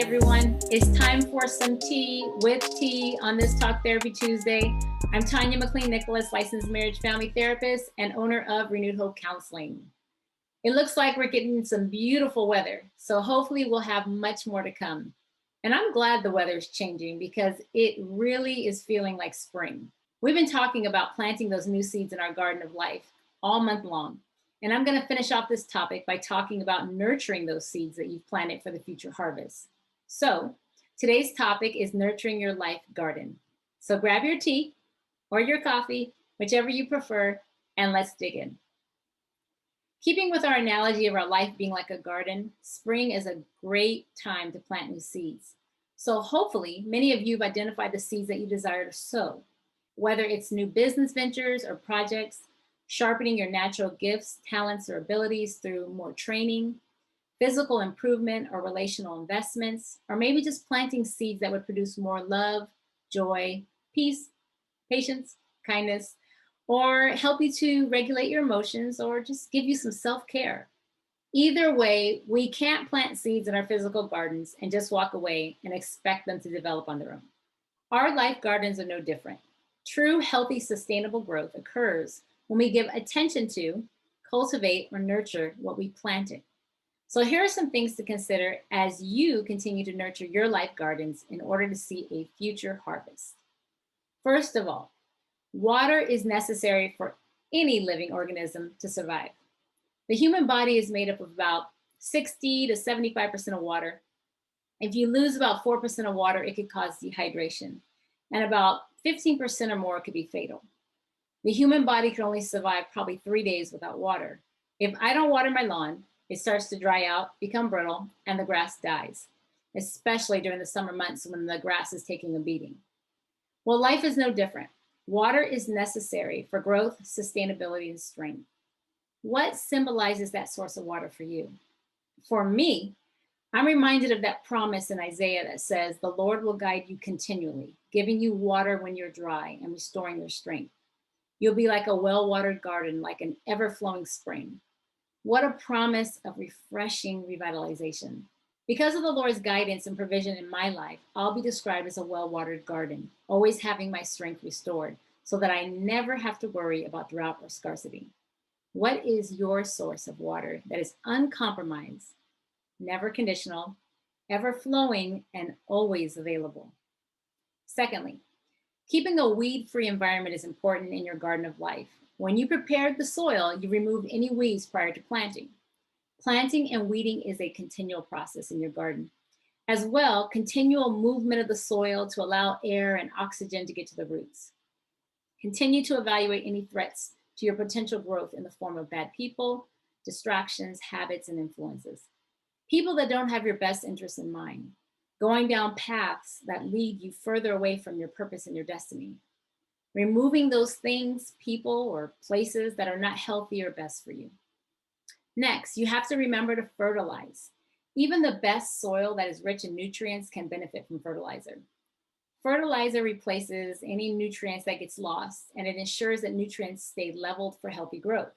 Hey everyone, it's time for some tea with tea on this Talk Therapy Tuesday. I'm Tanya McLean-Nicholas, licensed marriage family therapist and owner of Renewed Hope Counseling. It looks like we're getting some beautiful weather, so hopefully we'll have much more to come. And I'm glad the weather is changing because it really is feeling like spring. We've been talking about planting those new seeds in our garden of life all month long. And I'm going to finish off this topic by talking about nurturing those seeds that you've planted for the future harvest. So today's topic is nurturing your life garden. So grab your tea or your coffee, whichever you prefer, and let's dig in. Keeping with our analogy of our life being like a garden, spring is a great time to plant new seeds. So hopefully many of you have identified the seeds that you desire to sow, whether it's new business ventures or projects, sharpening your natural gifts, talents, or abilities through more training, physical improvement or relational investments, or maybe just planting seeds that would produce more love, joy, peace, patience, kindness, or help you to regulate your emotions or just give you some self-care. Either way, we can't plant seeds in our physical gardens and just walk away and expect them to develop on their own. Our life gardens are no different. True, healthy, sustainable growth occurs when we give attention to, cultivate, or nurture what we planted. So here are some things to consider as you continue to nurture your life gardens in order to see a future harvest. First of all, water is necessary for any living organism to survive. The human body is made up of about 60 to 75% of water. If you lose about 4% of water, it could cause dehydration, and about 15% or more could be fatal. The human body can only survive probably 3 days without water. If I don't water my lawn, it starts to dry out, become brittle, and the grass dies, especially during the summer months when the grass is taking a beating. Well, life is no different. Water is necessary for growth, sustainability, and strength. What symbolizes that source of water for you? For me, I'm reminded of that promise in Isaiah that says, "The Lord will guide you continually, giving you water when you're dry and restoring your strength. You'll be like a well-watered garden, like an ever-flowing spring." What a promise of refreshing revitalization. Because of the Lord's guidance and provision in my life, I'll be described as a well-watered garden, always having my strength restored so that I never have to worry about drought or scarcity. What is your source of water that is uncompromised, never conditional, ever flowing, and always available? Secondly, keeping a weed-free environment is important in your garden of life. When you prepare the soil, you remove any weeds prior to planting. Planting and weeding is a continual process in your garden. As well, continual movement of the soil to allow air and oxygen to get to the roots. Continue to evaluate any threats to your potential growth in the form of bad people, distractions, habits, and influences. People that don't have your best interests in mind. Going down paths that lead you further away from your purpose and your destiny. Removing those things, people, or places that are not healthy or best for you. Next, you have to remember to fertilize. Even the best soil that is rich in nutrients can benefit from fertilizer. Fertilizer replaces any nutrients that gets lost, and it ensures that nutrients stay leveled for healthy growth.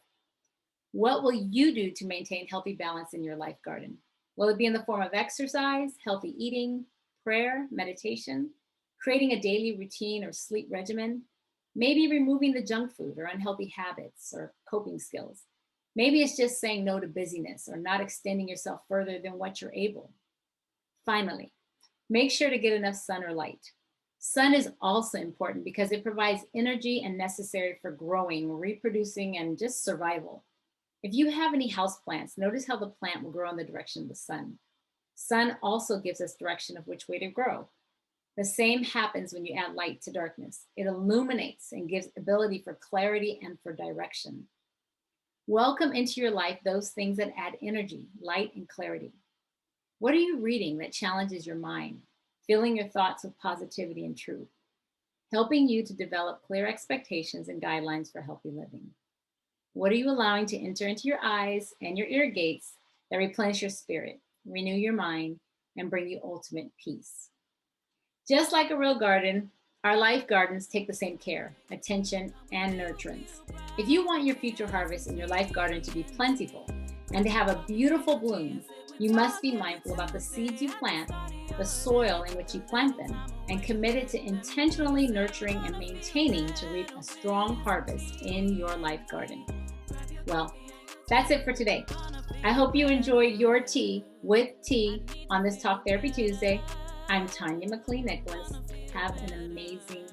What will you do to maintain healthy balance in your life garden? Will it be in the form of exercise, healthy eating, prayer, meditation, creating a daily routine or sleep regimen? Maybe removing the junk food or unhealthy habits or coping skills. Maybe it's just saying no to busyness or not extending yourself further than what you're able. Finally, make sure to get enough sun or light. Sun is also important because it provides energy and necessary for growing, reproducing, and just survival. If you have any houseplants, notice how the plant will grow in the direction of the sun. Sun also gives us direction of which way to grow. The same happens when you add light to darkness. It illuminates and gives ability for clarity and for direction. Welcome into your life those things that add energy, light, and clarity. What are you reading that challenges your mind, filling your thoughts with positivity and truth, helping you to develop clear expectations and guidelines for healthy living? What are you allowing to enter into your eyes and your ear gates that replenish your spirit, renew your mind, and bring you ultimate peace? Just like a real garden, our life gardens take the same care, attention, and nurturance. If you want your future harvest in your life garden to be plentiful and to have a beautiful bloom, You must be mindful about the seeds you plant, the soil in which you plant them, and committed to intentionally nurturing and maintaining to reap a strong harvest in your life garden. Well, that's it for today. I hope you enjoyed your tea with tea on this Talk Therapy Tuesday. I'm Tanya McLean Nicholas. Have an amazing